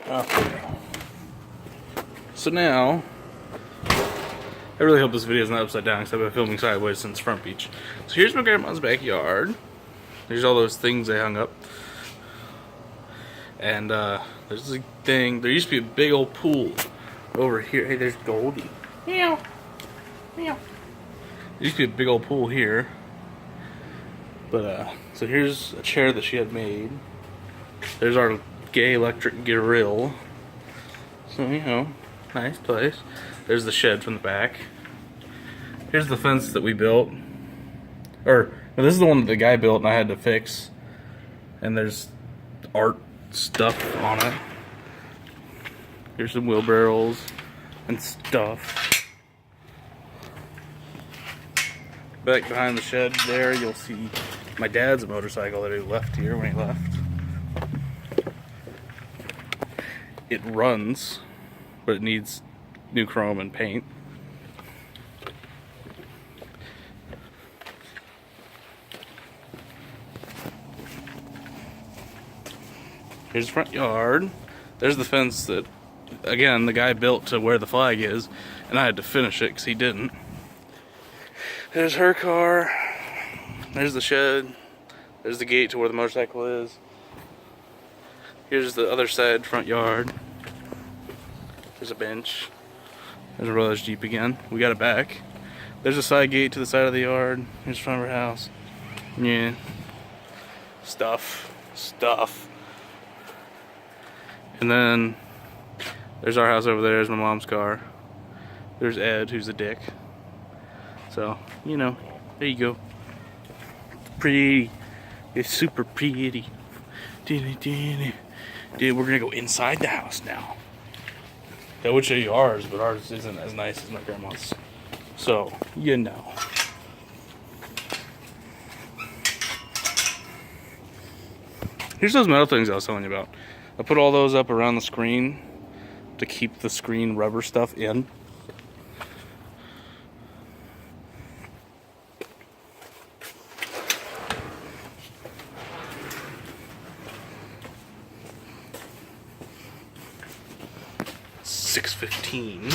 Okay. So now, I really hope this video is not upside down because I've been filming sideways since Front Beach. So here's my grandma's backyard. There's all those things they hung up. And there's this thing. There used to be a big old pool over here. Hey, there's Goldie. Meow. Meow. There used to be a big old pool here. But, so here's a chair that she had made. There's our gay electric grill. So, you know, nice place. There's the shed from the back. Here's the fence that we built. Or, no, this is the one that the guy built and I had to fix. And there's art stuff on it. Here's some wheelbarrows and stuff. Back behind the shed there, you'll see my dad's motorcycle that he left here when he left. It runs, but it needs new chrome and paint. Here's the front yard. There's the fence that, again, the guy built to where the flag is, and I had to finish it because he didn't. There's her car. There's the shed. There's the gate to where the motorcycle is. Here's the other side, front yard. There's a bench. There's a brother's Jeep again. We got it back. There's a side gate to the side of the yard. Here's the front of our house. Yeah. Stuff. And then there's our house over there. There's my mom's car. There's Ed, who's a dick. So, you know, there you go. Pretty. It's super pretty. Dude, we're gonna go inside the house now. I would show you ours, but ours isn't as nice as my grandma's. So, you know. Here's those metal things I was telling you about. I put all those up around the screen to keep the screen rubber stuff in. $6.15.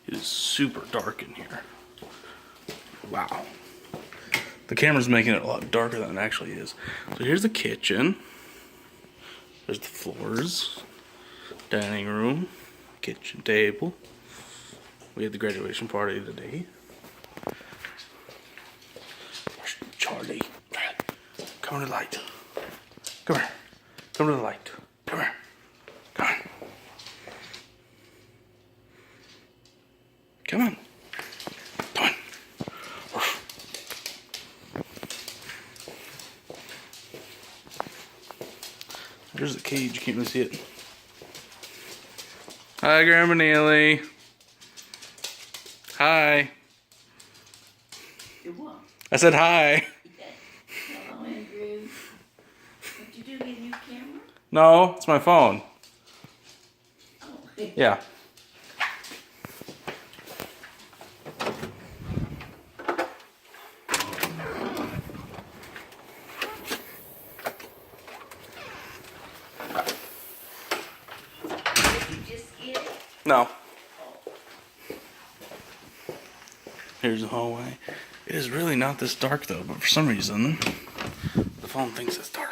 It is super dark in here. Wow. The camera's making it a lot darker than it actually is. So here's the kitchen. There's the floors. Dining room. Kitchen table. We had the graduation party today. Where's Charlie? Come to the light. Come here. Come to the light. Come here. Come on. Come on. Come on. There's the cage. You can't really see it. Hi, Grandma Neely. Hi. What? I said hi. Hello, Andrew. What you do, get a new camera? No, it's my phone. Oh. Yeah. Did you just get it? No. Here's the hallway. It is really not this dark though, but for some reason, the phone thinks it's dark.